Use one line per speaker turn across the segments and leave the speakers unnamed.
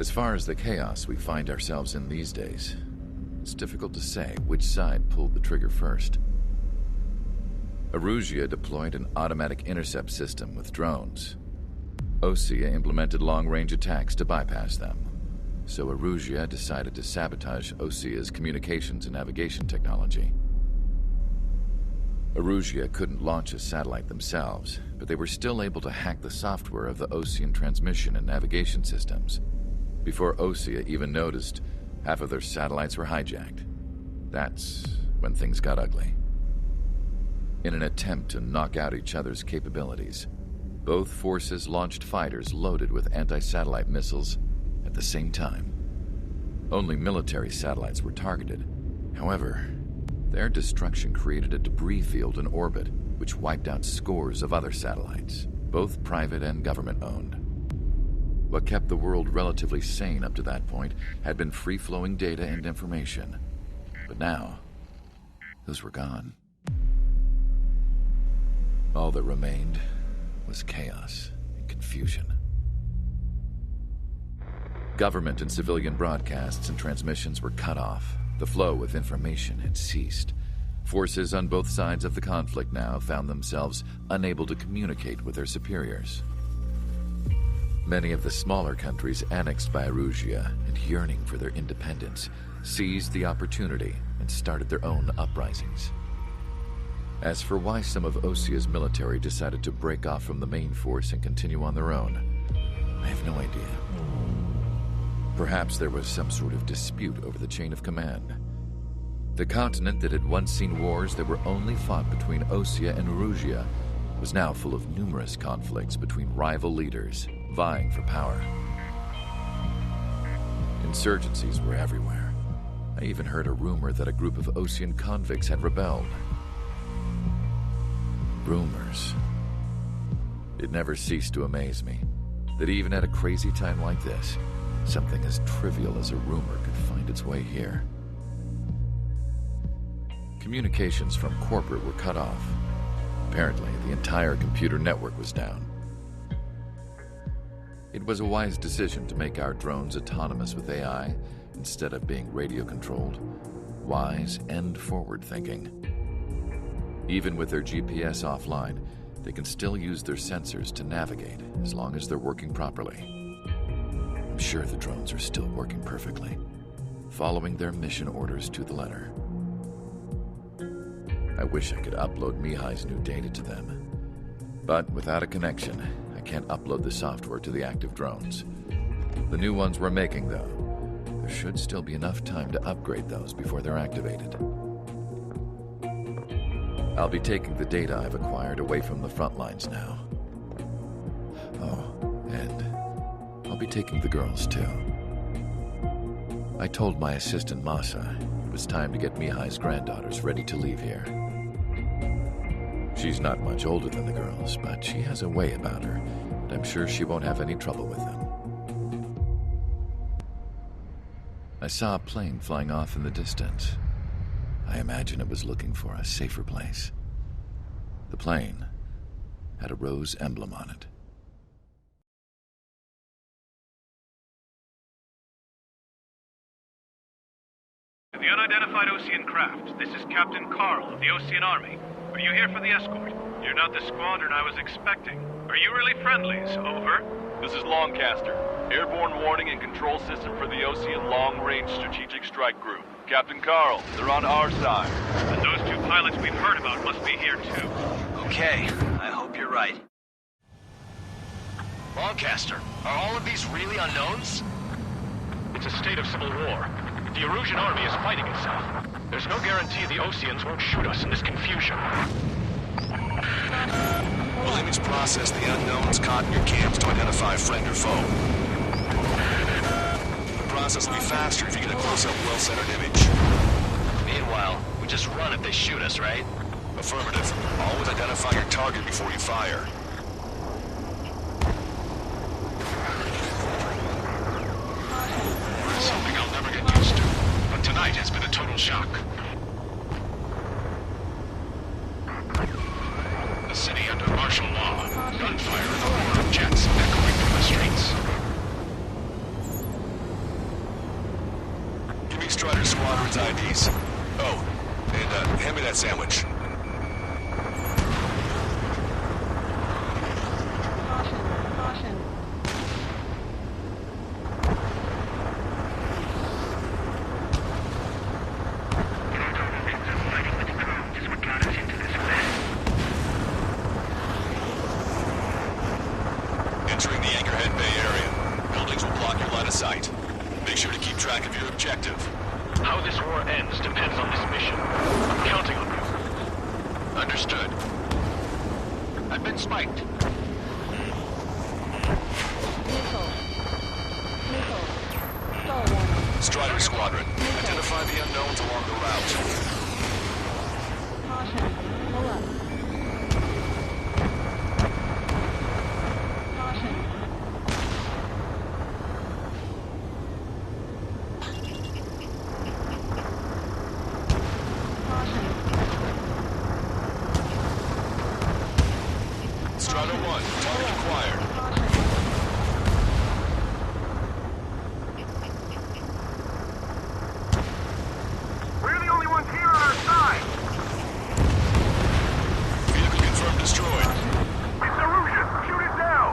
As far as the chaos we find ourselves in these days, it's difficult to say which side pulled the trigger first. Erusia deployed an automatic intercept system with drones. Osea implemented long-range attacks to bypass them. So Erusia decided to sabotage Osea's communications and navigation technology. Erusia couldn't launch a satellite themselves, but they were still able to hack the software of the Osean transmission and navigation systems. Before Osea even noticed, half of their satellites were hijacked. That's when things got ugly. In an attempt to knock out each other's capabilities, both forces launched fighters loaded with anti-satellite missiles at the same time. Only military satellites were targeted. However, their destruction created a debris field in orbit, which wiped out scores of other satellites, both private and government-owned. What kept the world relatively sane up to that point had been free-flowing data and information. But now, those were gone. All that remained was chaos and confusion. Government and civilian broadcasts and transmissions were cut off. The flow of information had ceased. Forces on both sides of the conflict now found themselves unable to communicate with their superiors. Many of the smaller countries annexed by Erusia and yearning for their independence seized the opportunity and started their own uprisings. As for why some of Osea's military decided to break off from the main force and continue on their own, I have no idea. Perhaps there was some sort of dispute over the chain of command. The continent that had once seen wars that were only fought between Osea and Erusia was now full of numerous conflicts between rival leaders vying for power. Insurgencies were everywhere. I even heard a rumor that a group of Osean convicts had rebelled. Rumors. It never ceased to amaze me that even at a crazy time like this, something as trivial as a rumor could find its way here. Communications from corporate were cut off. Apparently, the entire computer network was down. It was a wise decision to make our drones autonomous with AI instead of being radio-controlled. Wise and forward-thinking. Even with their GPS offline, they can still use their sensors to navigate as long as they're working properly. I'm sure the drones are still working perfectly, following their mission orders to the letter. I wish I could upload Mihai's new data to them. But without a connection, I can't upload the software to the active drones. The new ones we're making, though, there should still be enough time to upgrade those before they're activated. I'll be taking the data I've acquired away from the front lines now. Oh, and I'll be taking the girls, too. I told my assistant Masa it was time to get Mihai's granddaughters ready to leave here. She's not much older than the girls, but she has a way about her, and I'm sure she won't have any trouble with them. I saw a plane flying off in the distance. I imagine it was looking for a safer place. The plane had a rose emblem on it.
The unidentified Osean craft. This is Captain Carl of the Osean Army. Are you here for the escort? You're not the squadron I was expecting. Are you really friendlies? Over.
This is Longcaster. Airborne warning and control system for the Osean Long-Range Strategic Strike Group. Captain Carl, they're on our side.
And those two pilots we've heard about must be here too.
Okay, I hope you're right. Longcaster, are all of these really unknowns?
It's a state of civil war. The Erusian army is fighting itself. There's no guarantee the Oseans won't shoot us in this confusion.
We'll image process the unknowns caught in your cams to identify friend or foe. The process will be faster if you get a close-up, well-centered image.
Meanwhile, we just run if they shoot us, right?
Affirmative. Always identify your target before you fire.
Something I'll never get used to, but tonight has been a total shock. The city under martial law. Gunfire in the roar of jets echoing from the streets.
sandwich.
Caution.
Entering the Anchorhead Bay area. Buildings will block your line of sight. Make sure to keep track of your objective.
How this war ends depends on this mission. I'm counting on you. Understood. I've been spiked.
Missile. Stall warning.
Strider Squadron, identify the unknowns along the route.
Caution. Pull up. Caution.
Strider 1, target acquired.
We're the only ones here on our side.
Vehicle confirmed destroyed.
It's Erusian. Shoot it down.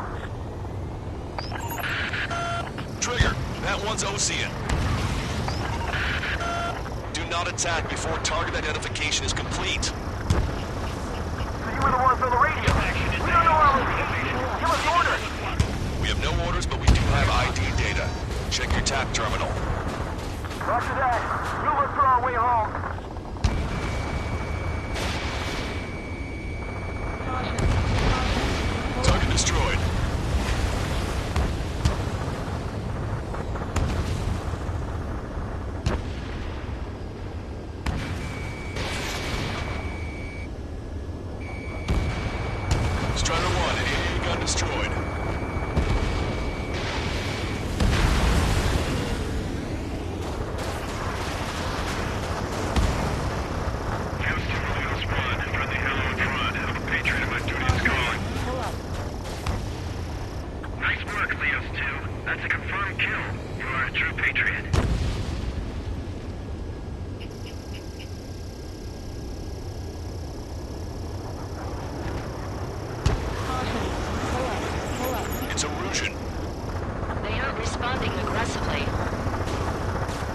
Trigger, that one's Ocean. Do not attack before target identification is complete.
So you were the ones on the radio. We don't know our location. Give us orders.
We have no orders, but we do have ID data. Check your TAP terminal.
Roger that. We'll look for our way home.
Target destroyed. Strider 1, AA gun destroyed.
Nice work, Leos 2. That's a confirmed kill. You are a true patriot.
It's Erusian.
They aren't responding aggressively.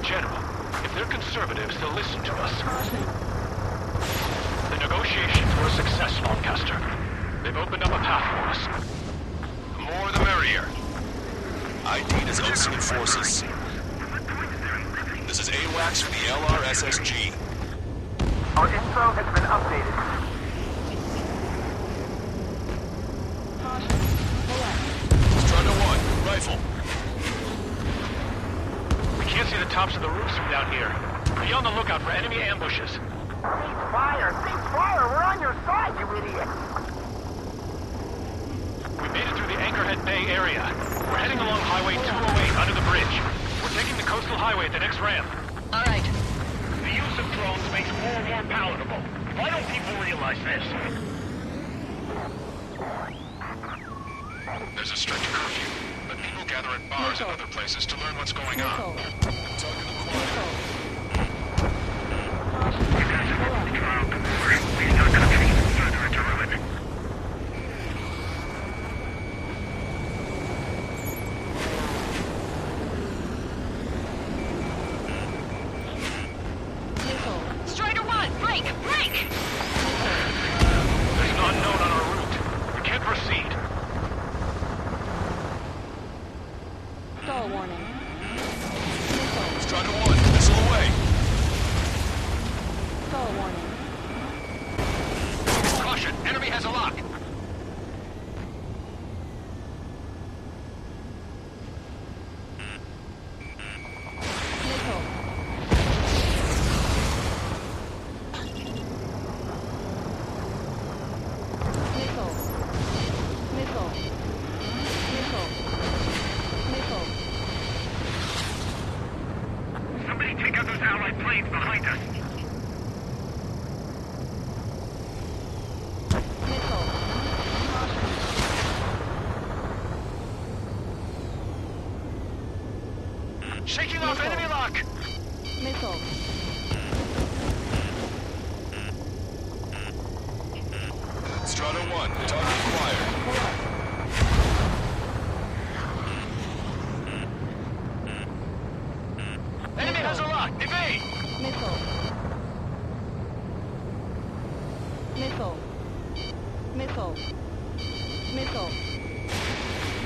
General, if they're conservatives, they'll listen to us. The negotiations were a success, Lancaster. They've opened up a path for us. The more the merrier.
ID'd as Ocean forces. This is AWACS for the LRSSG.
Our info has been updated.
Strider 1, rifle.
We can't see the tops of the roofs from down here. Be on the lookout for enemy ambushes. Cease fire! Cease fire! We're on your side, you idiot! We made it through the Anchorhead Bay area. We're heading along Highway 208 under the bridge. We're taking the coastal highway at the next ramp.
All right.
The use of drones makes war more palatable. Why don't people realize this?
There's a strict curfew, but people gather at bars and other places to learn what's going on. Target acquired.
You guys have opened the trial before, leading our country even further into ruin.
Strider 1, break!
There's an unknown on our route. We can't proceed.
Stall warning.
Strider 1, missile away.
Stall warning.
Caution! Enemy has a lock!
Missile.
Somebody take out those Allied planes behind us! Shaking off enemy lock!
Missile.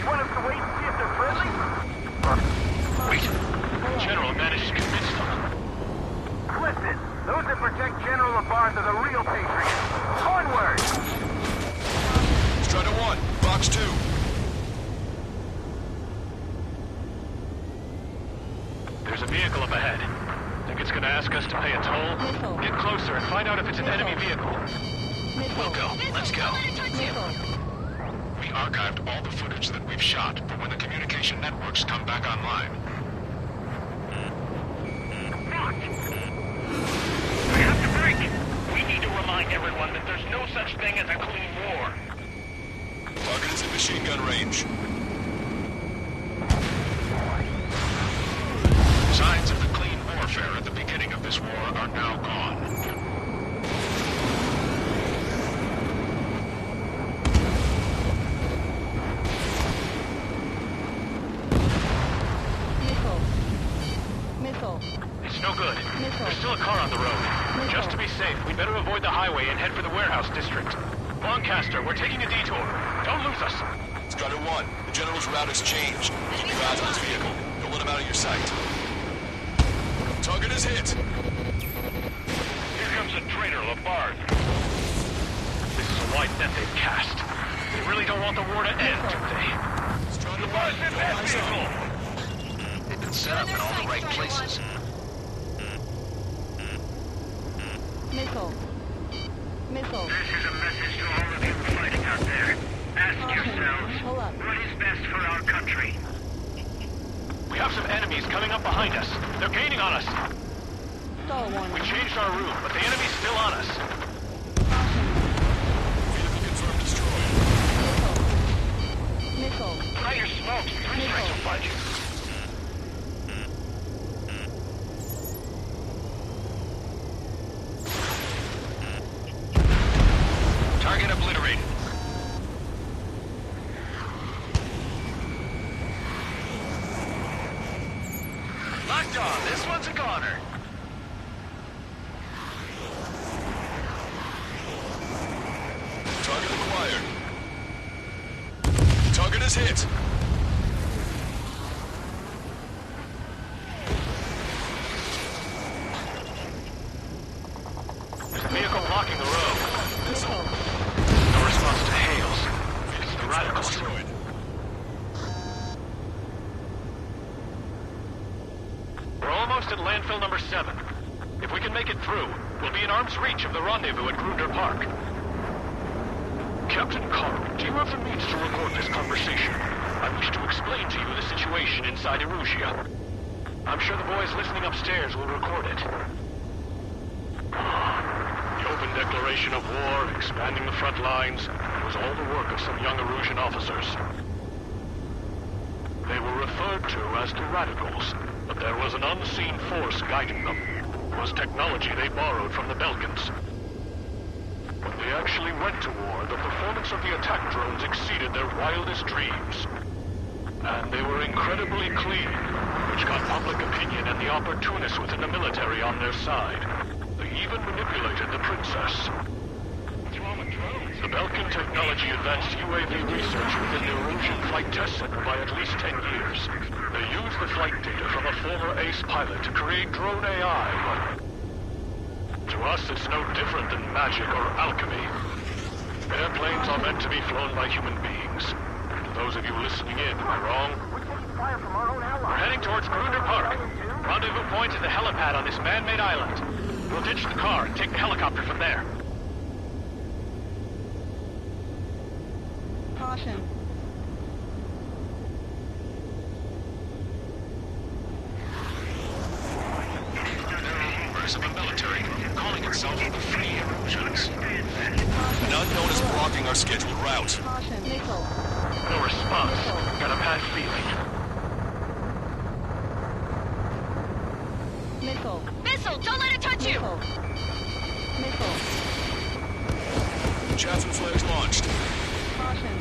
want us to wait and see if they're friendly? Wait. The General managed to convince them.
Listen, those that protect General Labarthe are the real patriots. Onward!
Strider 1, Box 2.
There's a vehicle up ahead. Think it's gonna ask us to pay a toll?
Missile.
Get closer and find out if it's an enemy vehicle.
Missile.
We'll go. Let's go.
Missile.
We archived all the footage that we've shot for when the communication networks come back online.
We have to break. We need to remind everyone that there's no such thing as a clean war.
Target is in machine gun range. Signs of the clean warfare at the beginning of this war are now gone.
Missile. Missile.
It's no good.
Missile.
There's still a car on the road.
Missile.
Just to be safe, we better avoid the highway and head for the warehouse district. Lancaster, we're taking a detour. Don't lose us.
Strider 1, the General's route has changed. Keep your eyes on his vehicle. Don't let him out of your sight. Target is hit.
Here comes a traitor, Labarthe. This is a wide net they've cast. They really don't want the war to end, do they?
Strider 1,
Labarthe's in that
eyes on.
vehicle!
They've been set up in all the right places.
Missile. Missile.
This is a message to all of you fighting out there. Ask yourselves,
Hold up.
what is best for our country? We have some enemies coming up behind us. They're gaining on us.
Stall
We
warning.
changed our route, but the enemy's still on us.
Vehicle confirmed destroyed.
Missile. Missile.
Try your smokes. Three strikes will find you.
Target obliterated. Locked on. This one's a goner.
Target acquired. Target is hit.
There's a vehicle blocking the road.
Missile.
No response to hails. It's the radicals.
Destroyed.
We're almost at landfill number 7. If we can make it through, we'll be in arm's reach of the rendezvous at Grunder Park. Captain Carl, do you have the means to record this conversation? I wish to explain to you the situation inside Erusia. I'm sure the boys listening upstairs will record it. The open declaration of war, expanding the front lines, was all the work of some young Erusian officers. They were referred to as the Radicals, but there was an unseen force guiding them. It was technology they borrowed from the Belkans. When they actually went to war, the performance of the attack drones exceeded their wildest dreams. And they were incredibly clean, which got public opinion and the opportunists within the military on their side. They even manipulated the princess. The Belkan technology advanced UAV research within the Erusian Flight Test Center by at least 10 years. They used the flight data from a former ace pilot to create drone AI. To us, it's no different than magic or alchemy. Airplanes are meant to be flown by human beings. To those of you listening in, am I wrong? We're heading towards Grunder Park. Rendezvous point is the helipad on this man-made island. We'll ditch the car and take the helicopter from there.
Caution.
Members of the military calling itself the Free Erusians. An unknown is blocking our scheduled route.
Caution. Missile.
No response. Got a bad feeling.
Missile.
Missile, don't let it touch you!
Missile. Missile.
Chaff and flares launched.
Caution.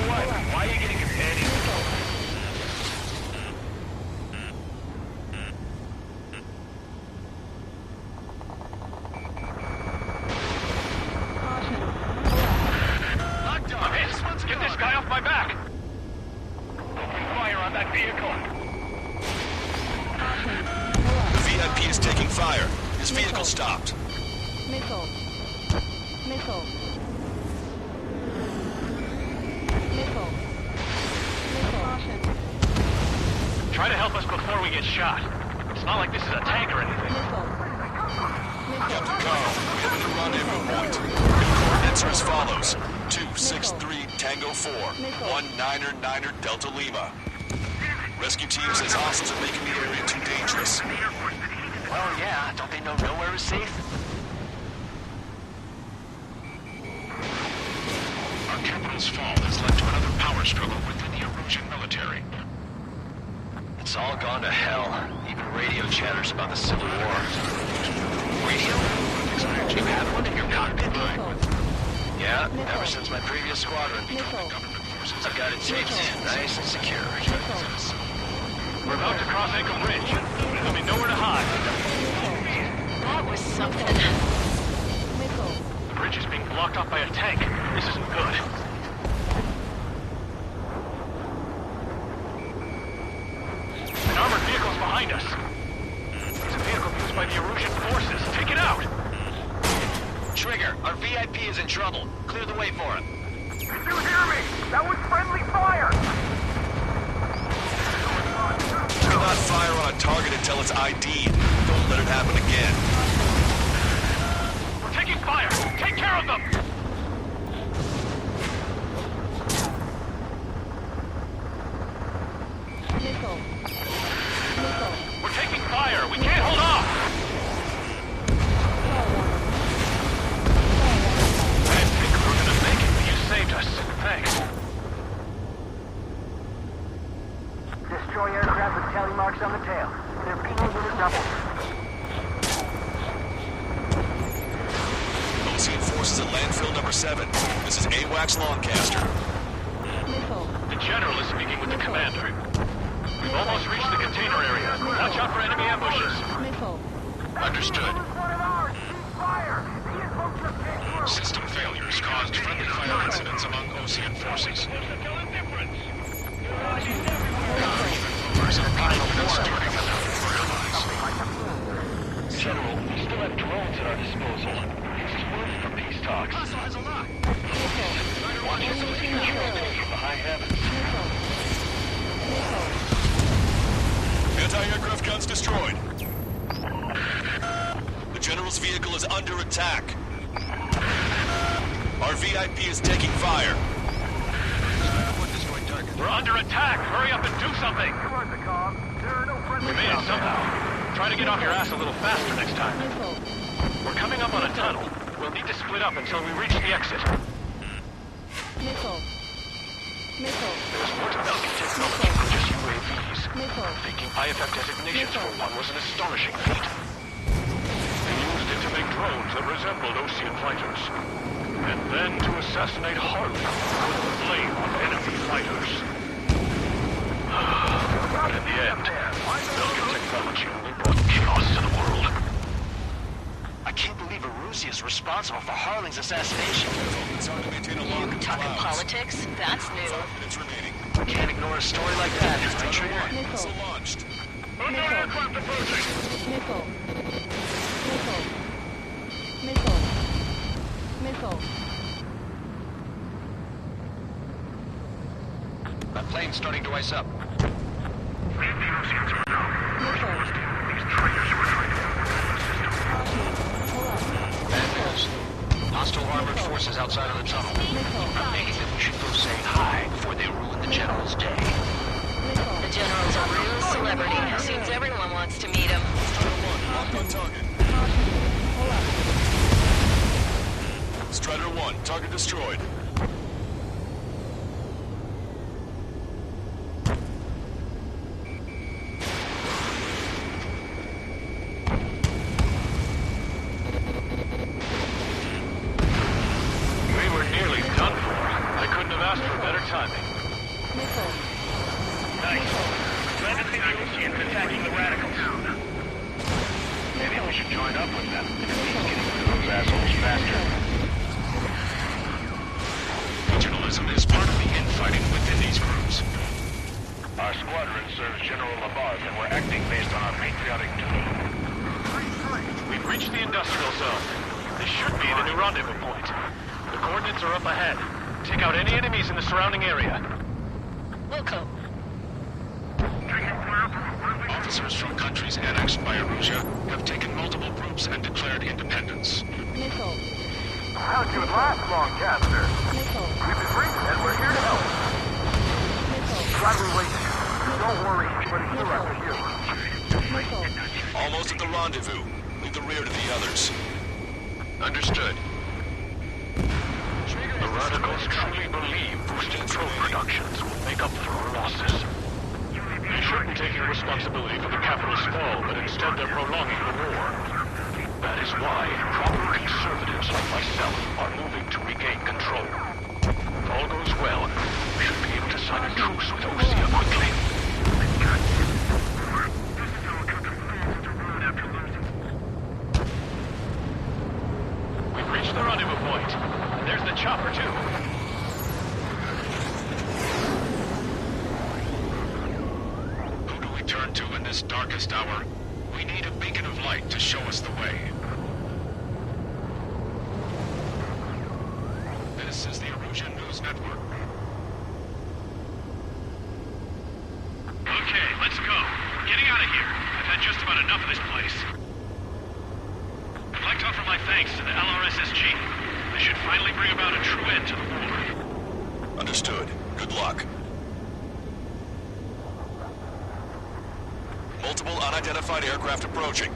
Why are you getting companions?
Caution.
I'm hit. Get this guy off my back. vehicle.
The VIP is taking fire. His vehicle stopped.
Missile. Missile. Missile. Missile. Caution.
Try to help us before we get shot. It's not like this is a tank or anything.
Missile.
Captain Carl, we have a new rendezvous point. Your coordinates are as follows. 263 Tango 4, 199er Delta Lima. Rescue team says hostiles are making the area too dangerous.
Well, yeah. Don't they know nowhere is safe?
Our capital's fall has led to another power struggle within the Erusian military.
It's all gone to hell. Even radio chatters about the Civil War. Radio? You have one in your cockpit? Yeah, ever since my previous squadron. I've got it taped nice and secure.
We're about to cross Ankle Bridge. There'll be nowhere to hide.
That was something.
Missile.
The bridge is being blocked off by a tank. This isn't good. An armored vehicle's behind us. It's a vehicle used by the Erusian forces. Take it out!
Trigger, our VIP is in trouble. Clear the way for him.
Did you hear me? That was friendly fire!
Do not fire on a target until it's ID'd. Don't let it happen again.
We're taking fire! Take care of them!
Missile. Missile.
We're taking fire! We can't hold off! I didn't think we were gonna make it, but you saved us. Thanks.
Destroy aircraft with tally marks on the tail. Their penal unit doubled.
Ocean forces at landfill number 7. This is AWACS Lancaster.
Missile.
The General is speaking with the Commander. We've almost reached the container area. Watch out for enemy ambushes.
Missile.
Understood.
Fire! The info trip came through!
System failures caused friendly fire incidents among Ocean forces. General, we still have drones at our disposal. It's too early for peace talks. Watch us as we control from the high heavens.
Anti-aircraft guns destroyed. The General's vehicle is under attack. Our VIP is taking fire.
We're under attack! Hurry up and do something! We made it somehow. Try to get off your ass a little faster next time.
Missile.
We're coming up on a tunnel. We'll need to split up until we reach the exit.
Missile. Missile.
There's more to Belgian technology than just UAVs.
Missile.
Taking IFF designations for one was an astonishing feat. They used it to make drones that resembled Ocean fighters. And then to assassinate Harley with the flame of enemy fighters. But in the end, Belgian technology only brought chaos to the world.
I can't believe Erusia is responsible for Harling's assassination.
It's hard to maintain a lock in the
Talking
clouds.
politics? That's new.
5 minutes remaining.
Can't ignore a story like that, right, Trigger?
Missile.
Missile launched.
Unknown aircraft approaching!
Missile. Missile. Missile. Missile.
That plane's starting to ice up.
Missile.
Bad news. Hostile armored forces outside of the tunnel. Maybe we should go say hi before they ruin the General's day.
The General's a real celebrity. Seems everyone wants to meet him.
Locked on target. Strider 1, target destroyed.
We were nearly done for. I couldn't have asked for better timing.
Missile.
Nice. Glad to see the Oceans attacking the radicals. Maybe we should join up with them. It means getting rid of those assholes faster. Regionalism is part of the infighting within these groups. Our Our squadron serves General Labarth, and we're acting based on our patriotic duty. We've reached the industrial zone. This should be the new rendezvous point. The coordinates are up ahead. Take out any enemies in the surrounding area.
Wilco.
Officers from countries annexed by Erusia have taken multiple groups and declared independence.
Missile.
How'd you last, Longcaster?
Missile.
We've been briefed and we're here to help.
Missile.
Driver, wait. Don't worry, but it's still after you.
Missile.
Almost at the rendezvous. Leave the rear to the others.
Understood.
The Radicals truly believe boosting probe productions will make up for our losses. They shouldn't take responsibility for the capital's fall, but instead they're prolonging the war. That is why proper conservatives like myself are moving to regain control. If all goes well, we should be able to sign a truce with Osea quickly. We've reached the rendezvous point. There's the chopper, too.
Who do we turn to in this darkest hour? We need a beacon of light to show us the way. This is the Erusia News Network.
Okay, let's go. Getting out of here. I've had just about enough of this place. I'd like to offer my thanks to the LRSSG. They should finally bring about a true end to the war.
Understood. Good luck. Multiple unidentified aircraft approaching.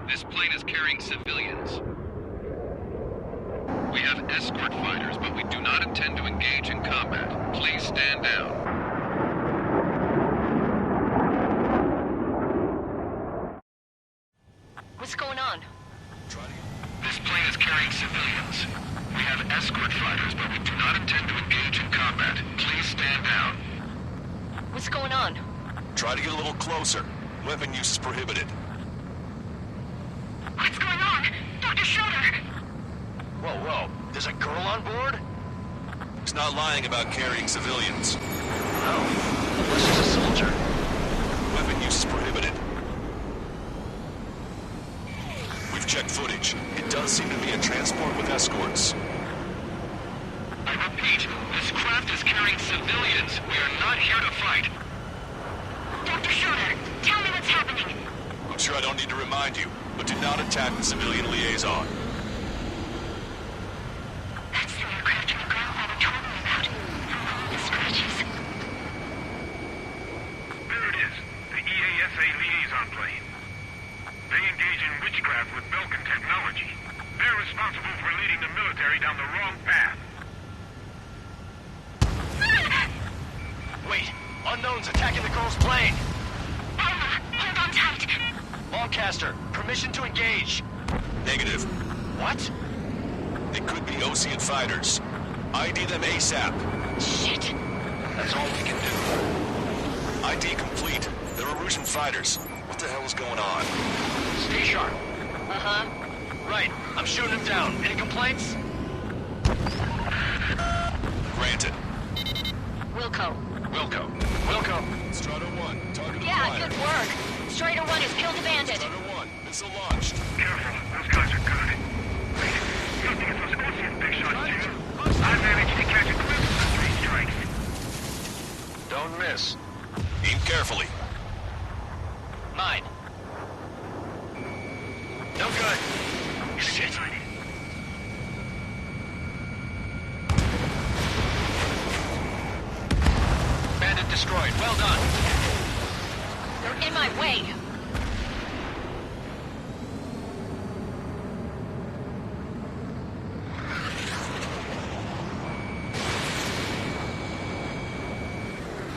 This plane is carrying civilians. We have escort fighters, but we do not intend to engage in combat. Please stand down.
What's going on?
This plane is carrying civilians. We have escort fighters, but we do not intend to engage in combat. Please stand down.
What's going on?
Try to get a little closer. Weapon use is prohibited.
What's going on? Dr. Schroeder!
Whoa. There's a girl on board?
He's not lying about carrying civilians.
Oh. Unless she's a soldier.
Weapon use is prohibited. We've checked footage. It does seem to be a transport with escorts.
I repeat, this craft is carrying civilians. We are not here to fight.
Dr. Schroeder, tell me what's happening.
I'm sure I don't need to remind you, but do not attack the civilian liaison.
That's the aircraft and the girl I were told me about. The scratches.
There it is. The EASA liaison plane. They engage in witchcraft with Belkin technology. They're responsible for leading the military down the wrong path.
Wait. Unknown's attacking the girl's plane.
Alma, hold on tight.
Longcaster, permission to engage.
Negative.
What?
They could be Osean fighters. ID them ASAP.
Shit.
That's all we can do.
ID complete. They're Erusian fighters. What the hell is going on?
Stay sharp.
Uh-huh.
Right. I'm shooting him down. Any complaints?
Granted.
Wilco.
Wilco.
Strato 1, target
Yeah,
acquired.
good work. Strider 1 has killed a bandit.
Strato 1, missile launched.
Careful, those guys are good. Wait, you don't think it was Osean big shot, do you? I managed to catch a glimpse of the 3 strikes.
Don't miss.
Aim carefully.
Mine. No good. Shit. Bandit destroyed. Well done.
They're in my way.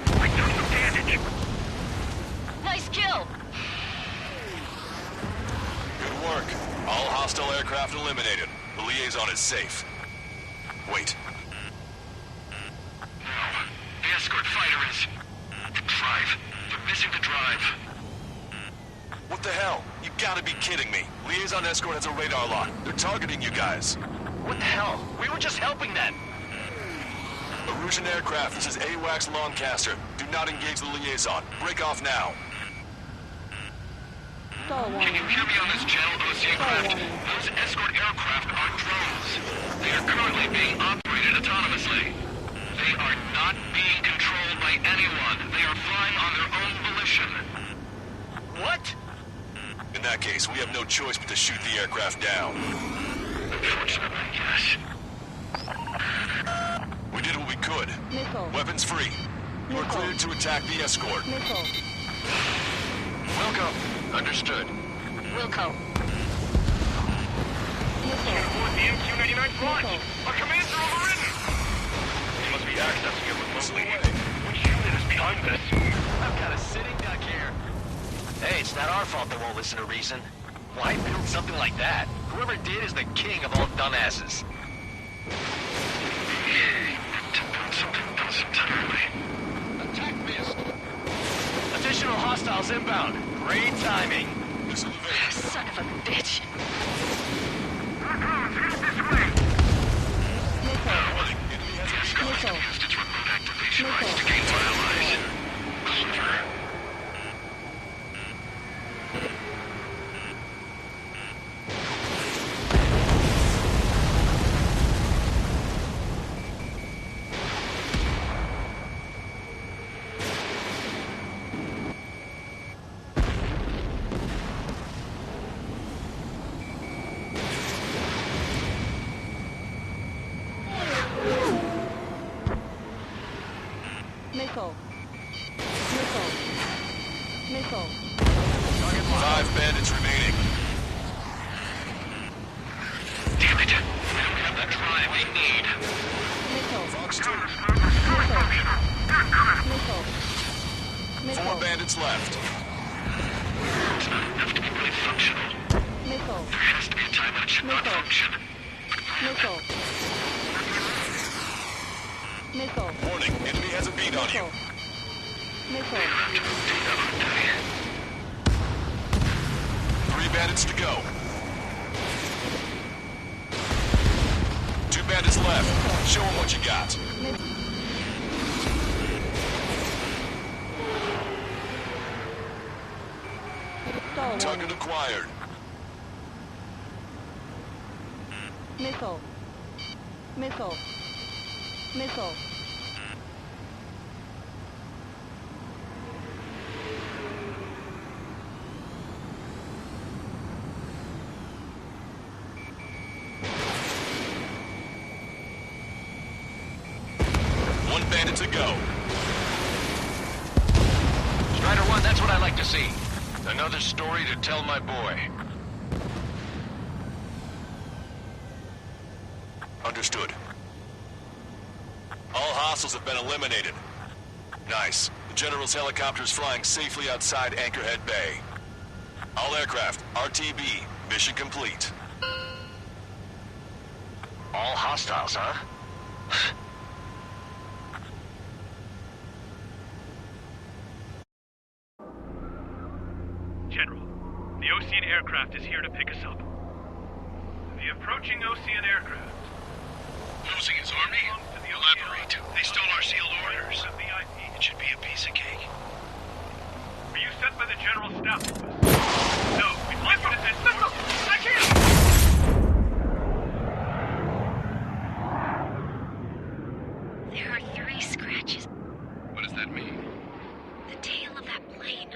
I took some damage.
Nice kill.
Good work. All hostile aircraft eliminated. The liaison is safe. Wait.
No. The escort fighter is... The drive. They're missing the drive.
What the hell? You gotta be kidding me. Liaison escort has a radar lock. They're targeting you guys.
What the hell? We were just helping them.
Erusian aircraft, this is AWACS Lancaster. Do not engage the liaison. Break off now.
Can you hear me on this channel, OC craft? Those escort aircraft are drones. They are currently being operated autonomously. They are not being controlled by anyone. They are flying on their own volition.
What?
In that case, we have no choice but to shoot the aircraft down.
Unfortunately, yes.
We did what we could.
Missile.
Weapons free. You are
Missile.
cleared to attack the escort.
Missile.
Wilco.
Understood.
Wilco.
Missile.
Aboard the MQ-99 launch.
Missile.
Our commands are overridden. They must be accessing it remotely. Which unit is behind this?
I've got a sitting duck here. Hey, it's not our fault they won't listen to reason. Why build something like that? Whoever did is the king of all dumbasses.
To build something else entirely.
Attack missed. Additional hostiles inbound. Great timing.
Missile evaded.
Son of a bitch.
Enemy has a
Missile.
Used its remote activation rights
Missile.
to gain for allies. Clever.
Missile. Missile. Missile.
5 bandits remaining.
Damn it. We don't have the drive we need.
Missile.
Fox 2.
Missile.
4
Missile.
bandits left.
It's not enough to be really functional.
Missile.
There has to be a time when it should not
Missile.
function.
Missile. Missile.
Warning, enemy has a beat on you.
Missile. Missile.
3 bandits to go. 2 bandits left. Show them what you got. Target acquired.
Missile. Missile. Missile.
One bandit to go.
Strider 1, that's what I like to see. Another story to tell my boy.
Understood. All hostiles have been eliminated. Nice. The General's helicopter is flying safely outside Anchorhead Bay. All aircraft, RTB, mission complete.
All hostiles, huh?
General, the Ocean aircraft is here to pick us up. The approaching Ocean aircraft.
Losing his army? Elaborate. They stole our sealed orders. It should be a piece of cake.
Are you sent by the General Staff? No, we'd like you to send... Listen! I can't!
There are 3 scratches.
What does that mean?
The tail of that plane.